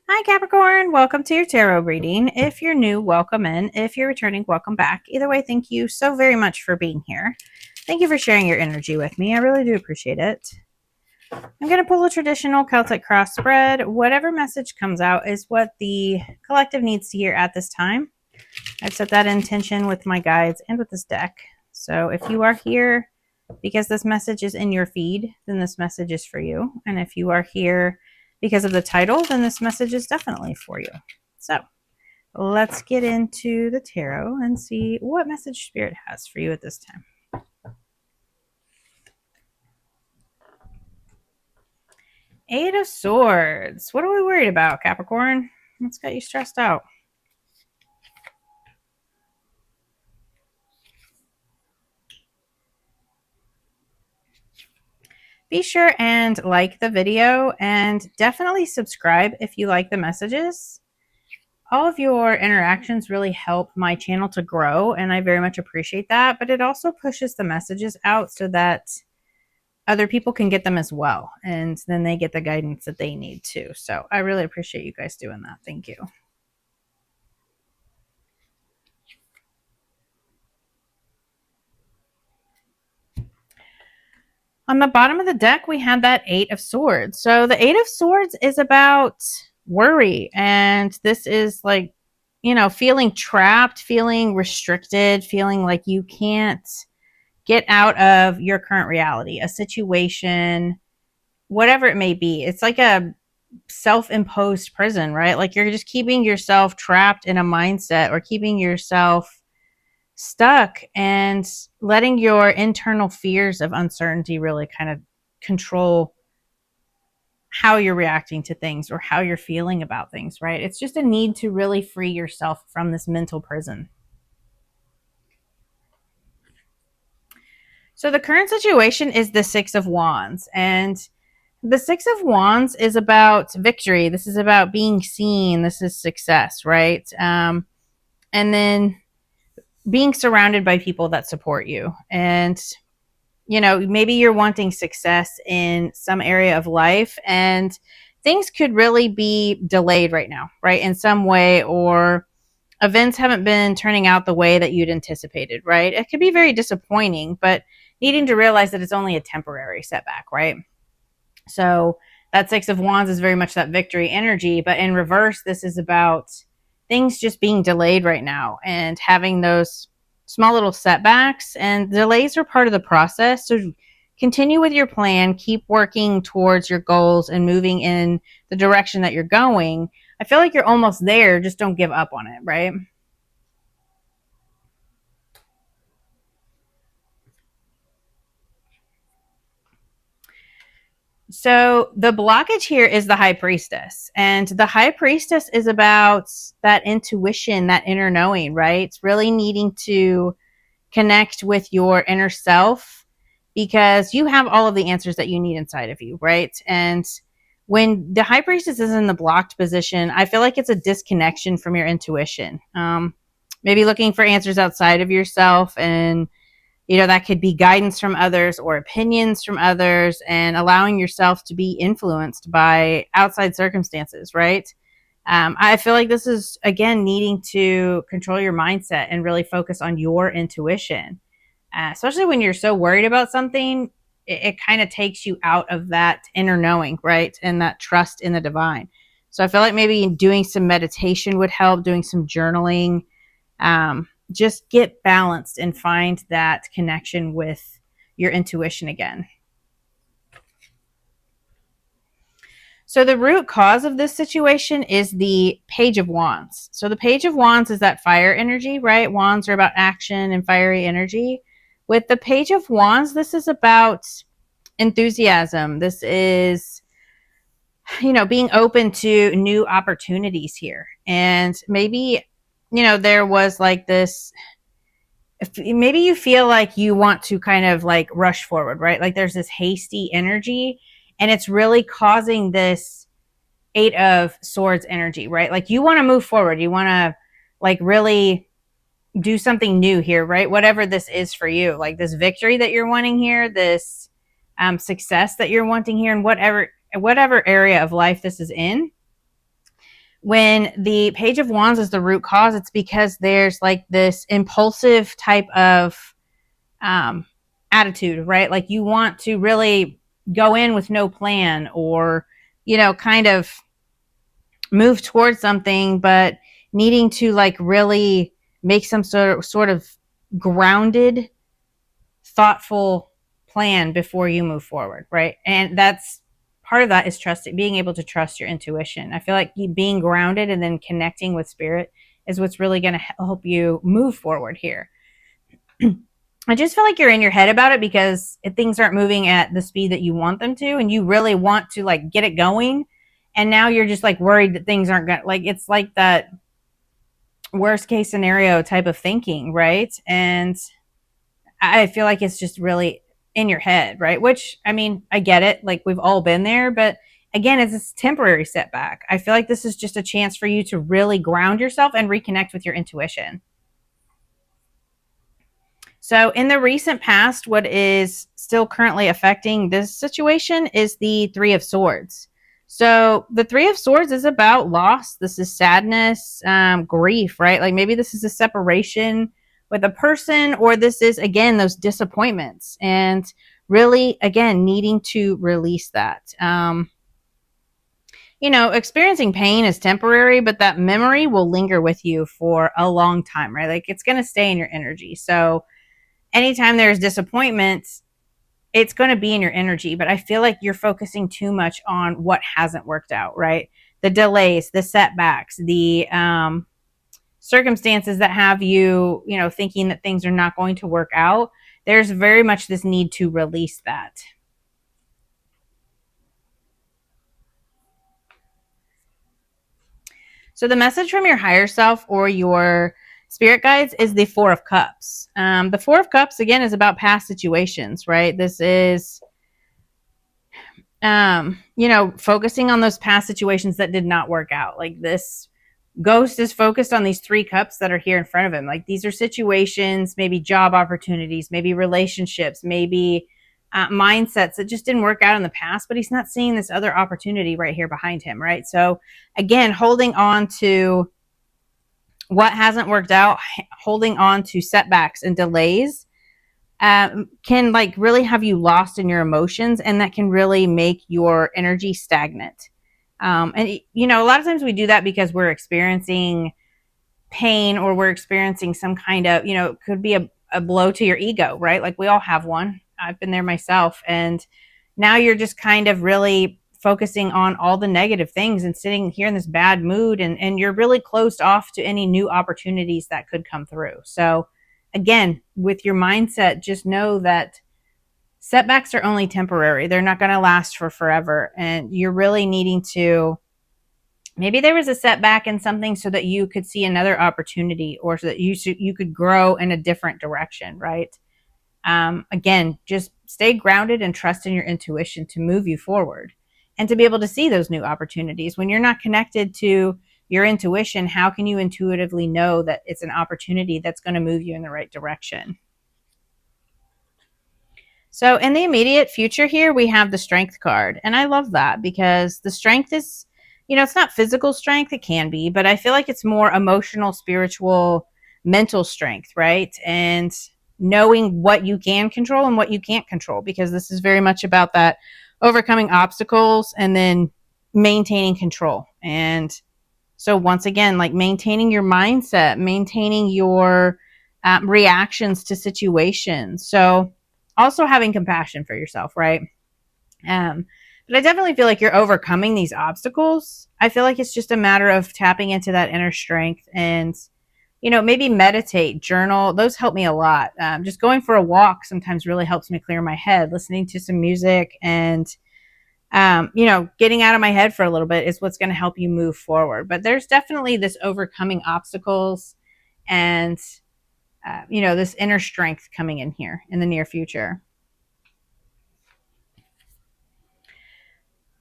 Hi Capricorn, welcome to your tarot reading. If you're new, welcome in. If you're returning, welcome back. Either way, thank you so very much for being here. Thank you for sharing your energy with me. I really do appreciate it. I'm going to pull a traditional Celtic cross spread. Whatever message comes out is what the collective needs to hear at this time. I've set that intention with my guides and with this deck. So if you are here because this message is in your feed, then this message is for you. And if you are here because of the title, then this message is definitely for you. So let's get into the tarot and see what message Spirit has for you at this time. Eight of Swords. What are we worried about, Capricorn? What's got you stressed out? Be sure and like the video and definitely subscribe if you like the messages. All of your interactions really help my channel to grow, and I very much appreciate that, but it also pushes the messages out so that other people can get them as well, and then they get the guidance that they need too. So I really appreciate you guys doing that. Thank you. On the bottom of the deck, we have that Eight of Swords. So the Eight of Swords is about worry, and this is like, feeling trapped, feeling restricted, feeling like you can't get out of your current reality, a situation, whatever it may be. It's like a self-imposed prison, right? Like you're just keeping yourself trapped in a mindset or keeping yourself stuck and letting your internal fears of uncertainty really kind of control how you're reacting to things or how you're feeling about things, right? It's just a need to really free yourself from this mental prison. So the current situation is the Six of Wands, and the Six of Wands is about victory. This is about being seen. This is success, right? And then being surrounded by people that support you. And, maybe you're wanting success in some area of life, and things could really be delayed right now, right? In some way, or events haven't been turning out the way that you'd anticipated, right? It could be very disappointing, but needing to realize that it's only a temporary setback, right? So that Six of Wands is very much that victory energy, but in reverse, this is about things just being delayed right now and having those small little setbacks, and delays are part of the process. So continue with your plan, keep working towards your goals and moving in the direction that you're going. I feel like you're almost there, just don't give up on it, right? So the blockage here is the High Priestess. And the High Priestess is about that intuition, that inner knowing, right? It's really needing to connect with your inner self because you have all of the answers that you need inside of you, right? And when the High Priestess is in the blocked position, I feel like it's a disconnection from your intuition. Maybe looking for answers outside of yourself, and that could be guidance from others or opinions from others, and allowing yourself to be influenced by outside circumstances, right? I feel like this is, again, needing to control your mindset and really focus on your intuition, especially when you're so worried about something. It kind of takes you out of that inner knowing, right? And that trust in the divine. So I feel like maybe doing some meditation would help, doing some journaling, just get balanced and find that connection with your intuition again. So the root cause of this situation is the Page of Wands. So the Page of Wands is that fire energy, right? Wands are about action and fiery energy. With the Page of Wands, this is about enthusiasm. This is, being open to new opportunities here. And maybe, there was like this, maybe you feel like you want to kind of like rush forward, right? Like there's this hasty energy, and it's really causing this Eight of Swords energy, right? Like you want to move forward. You want to like really do something new here, right? Whatever this is for you, like this victory that you're wanting here, this success that you're wanting here, and whatever area of life this is in. when the Page of Wands is the root cause, it's because there's like this impulsive type of attitude, right? Like you want to really go in with no plan, or, kind of move towards something, but needing to like really make some sort of grounded, thoughtful plan before you move forward, right? And that's part of that is trusting, being able to trust your intuition. I feel like being grounded and then connecting with spirit is what's really going to help you move forward here. I just feel like you're in your head about it because if things aren't moving at the speed that you want them to, and you really want to like get it going, and now you're just like worried that things aren't going to, like, it's like that worst case scenario type of thinking, right? And I feel like it's just really in your head, right? Which, I mean, I get it. Like, we've all been there, but again, it's a temporary setback. I feel like this is just a chance for you to really ground yourself and reconnect with your intuition. So, in the recent past, what is still currently affecting this situation is the Three of Swords. So, the Three of Swords is about loss. This is sadness, grief, right? Like maybe this is a separation with a person, or this is, again, those disappointments, and really, again, needing to release that. Experiencing pain is temporary, but that memory will linger with you for a long time, right? Like it's going to stay in your energy. So, anytime there's disappointment, it's going to be in your energy. But I feel like you're focusing too much on what hasn't worked out, right? The delays, the setbacks, the circumstances that have you, thinking that things are not going to work out. There's very much this need to release that. So the message from your higher self or your spirit guides is the Four of Cups. The Four of Cups, again, is about past situations, right? This is, focusing on those past situations that did not work out. Like this ghost is focused on these three cups that are here in front of him. Like these are situations, maybe job opportunities, maybe relationships, maybe mindsets that just didn't work out in the past, but he's not seeing this other opportunity right here behind him, right? So again, holding on to what hasn't worked out, holding on to setbacks and delays can like really have you lost in your emotions, and that can really make your energy stagnant. And a lot of times we do that because we're experiencing pain, or we're experiencing some kind of, it could be a blow to your ego, right? Like we all have one. I've been there myself. And now you're just kind of really focusing on all the negative things and sitting here in this bad mood, and you're really closed off to any new opportunities that could come through. So again, with your mindset, just know that setbacks are only temporary. They're not going to last for forever. And you're really needing to, maybe there was a setback in something so that you could see another opportunity, or so that you could grow in a different direction, right? Again, just stay grounded and trust in your intuition to move you forward and to be able to see those new opportunities. When you're not connected to your intuition, how can you intuitively know that it's an opportunity that's going to move you in the right direction? So in the immediate future here, we have the Strength card. And I love that because the strength is, it's not physical strength. It can be, but I feel like it's more emotional, spiritual, mental strength, right? And knowing what you can control and what you can't control, because this is very much about that overcoming obstacles and then maintaining control. And so once again, like maintaining your mindset, maintaining your reactions to situations. So also having compassion for yourself, right? But I definitely feel like you're overcoming these obstacles. I feel like it's just a matter of tapping into that inner strength and, maybe meditate, journal. Those help me a lot. Just going for a walk sometimes really helps me clear my head. Listening to some music and, getting out of my head for a little bit is what's going to help you move forward. But there's definitely this overcoming obstacles and, this inner strength coming in here in the near future.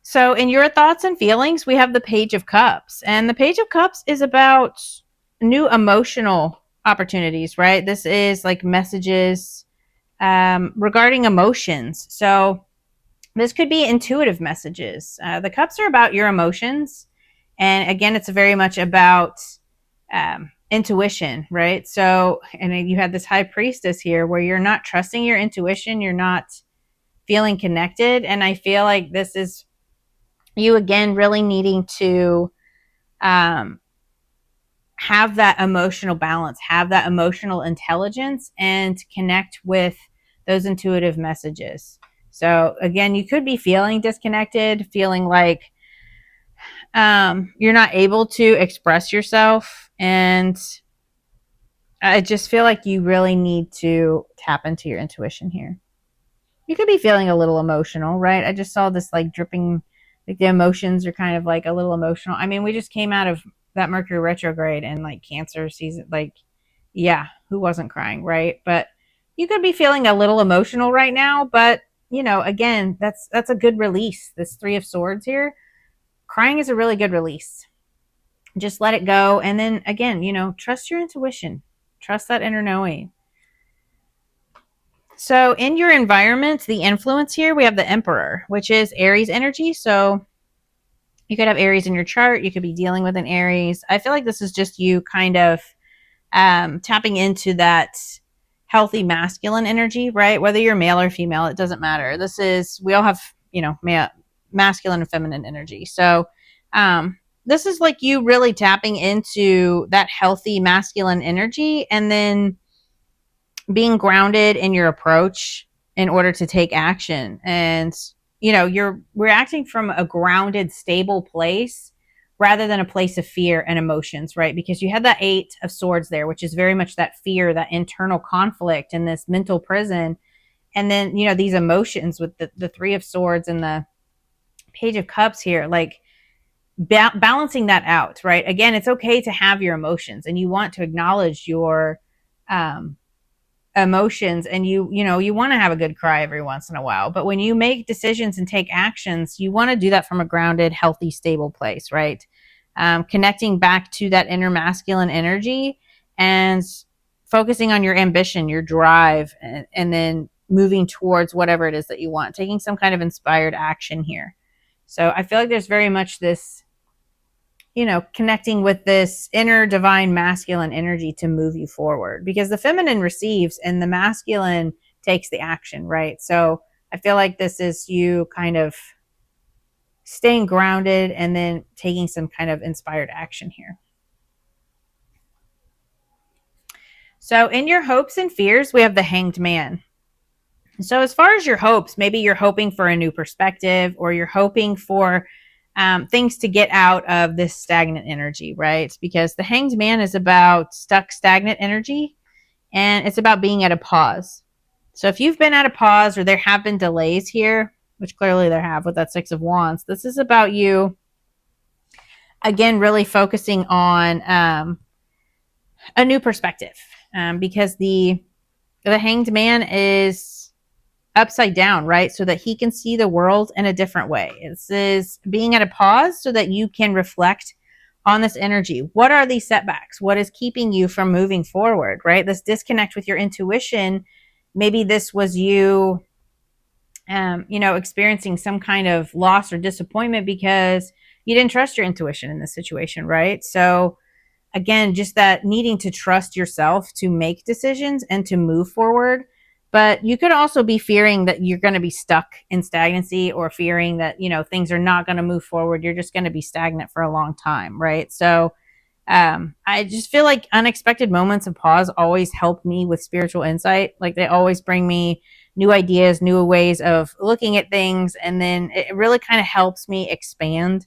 So in your thoughts and feelings, we have the Page of Cups. And the Page of Cups is about new emotional opportunities, right? This is like messages regarding emotions. So this could be intuitive messages. The cups are about your emotions And again, it's very much about intuition, right? So, and you had this high priestess here where you're not trusting your intuition, you're not feeling connected. And I feel like this is you again really needing to um, have that emotional balance, have that emotional intelligence, and connect with those intuitive messages. So again, you could be feeling disconnected, feeling like you're not able to express yourself. And I just feel like you really need to tap into your intuition here. You could be feeling a little emotional, right? I just saw this like dripping, like the emotions are kind of like a little emotional. I mean, we just came out of that Mercury retrograde and like Cancer season. Like, yeah, who wasn't crying, right? But you could be feeling a little emotional right now. But you know, again, that's a good release. This Three of Swords here, crying is a really good release. Just let it go, and then again, you know, trust your intuition, trust that inner knowing. So in your environment, the influence here, we have the Emperor, which is Aries energy. So you could have Aries in your chart. You could be dealing with an Aries. I feel like this is just you kind of tapping into that healthy masculine energy, right? Whether you're male or female, it doesn't matter. This is, we all have, you know, masculine and feminine energy. So this is like you really tapping into that healthy masculine energy and then being grounded in your approach in order to take action. And, you know, you're reacting from a grounded, stable place rather than a place of fear and emotions, right? Because you had that Eight of Swords there, which is very much that fear, that internal conflict and this mental prison. And then, you know, these emotions with the Three of Swords and the Page of Cups here, like balancing that out, right? Again, it's okay to have your emotions and you want to acknowledge your, emotions, and you know you want to have a good cry every once in a while, but when you make decisions and take actions, you want to do that from a grounded, healthy, stable place, right? Connecting back to that inner masculine energy and focusing on your ambition, your drive, and then moving towards whatever it is that you want, taking some kind of inspired action here. So I feel like there's very much this, you know, connecting with this inner divine masculine energy to move you forward, because the feminine receives and the masculine takes the action, right? So I feel like this is you kind of staying grounded and then taking some kind of inspired action here. So in your hopes and fears, we have the Hanged Man. So as far as your hopes, maybe you're hoping for a new perspective, or you're hoping for things to get out of this stagnant energy, right? Because the Hanged Man is about stuck, stagnant energy, and it's about being at a pause. So if you've been at a pause or there have been delays here, which clearly there have with that Six of Wands, this is about you, again, really focusing on a new perspective, because the Hanged Man is upside down, right? So that he can see the world in a different way. This is being at a pause so that you can reflect on this energy. What are these setbacks? What is keeping you from moving forward, right? This disconnect with your intuition. Maybe this was you, you know, experiencing some kind of loss or disappointment because you didn't trust your intuition in this situation, right? So again, just that needing to trust yourself to make decisions and to move forward. But you could also be fearing that you're going to be stuck in stagnancy, or fearing that, you know, things are not going to move forward. You're just going to be stagnant for a long time, right? So I just feel like unexpected moments of pause always help me with spiritual insight. Like they always bring me new ideas, new ways of looking at things. And then it really kind of helps me expand.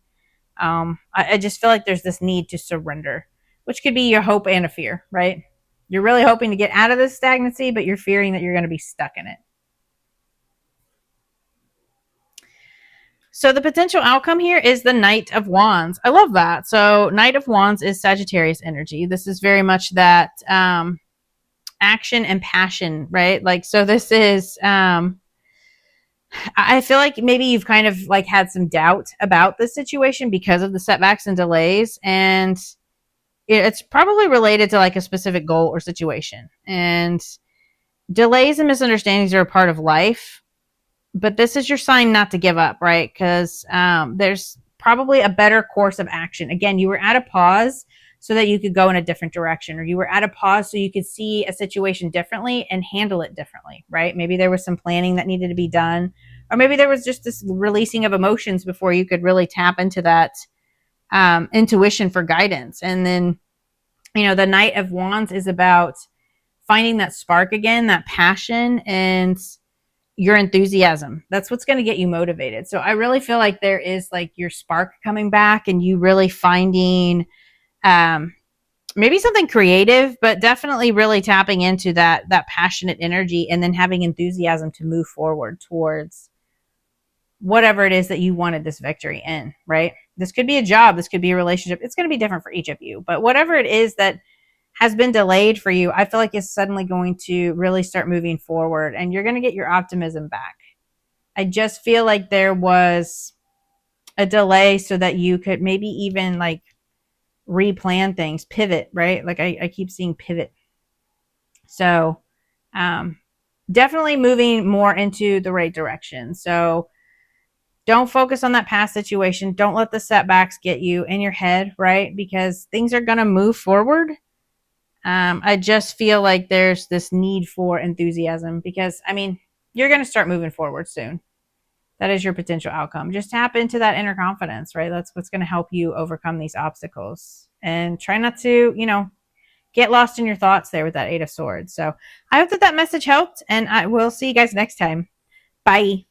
I just feel like there's this need to surrender, which could be your hope and a fear, right? You're really hoping to get out of this stagnancy, but you're fearing that you're going to be stuck in it. So the potential outcome here is the Knight of Wands. I love that. So Knight of Wands is Sagittarius energy. This is very much that action and passion, right? Like, so this is, I feel like maybe you've kind of like had some doubt about this situation because of the setbacks and delays, and it's probably related to like a specific goal or situation. And delays and misunderstandings are a part of life, but this is your sign not to give up, right? Because there's probably a better course of action. Again, you were at a pause so that you could go in a different direction, or you were at a pause so you could see a situation differently and handle it differently, right? Maybe there was some planning that needed to be done, or maybe there was just this releasing of emotions before you could really tap into that intuition for guidance. And then, the Knight of Wands is about finding that spark again, that passion, and your enthusiasm. That's what's going to get you motivated. So I really feel like there is like your spark coming back, and you really finding maybe something creative, but definitely really tapping into that passionate energy, and then having enthusiasm to move forward towards whatever it is that you wanted this victory in, right? This could be a job, this could be a relationship. It's going to be different for each of you, but whatever it is that has been delayed for you, I feel like is suddenly going to really start moving forward, and you're going to get your optimism back. I just feel like there was a delay so that you could maybe even like replan things, pivot, right? Like I keep seeing pivot. So definitely moving more into the right direction. So don't focus on that past situation. Don't let the setbacks get you in your head, right? Because things are going to move forward. I just feel like there's this need for enthusiasm, because, you're going to start moving forward soon. That is your potential outcome. Just tap into that inner confidence, right? That's what's going to help you overcome these obstacles. And try not to, get lost in your thoughts there with that Eight of Swords. So I hope that message helped, and I will see you guys next time. Bye.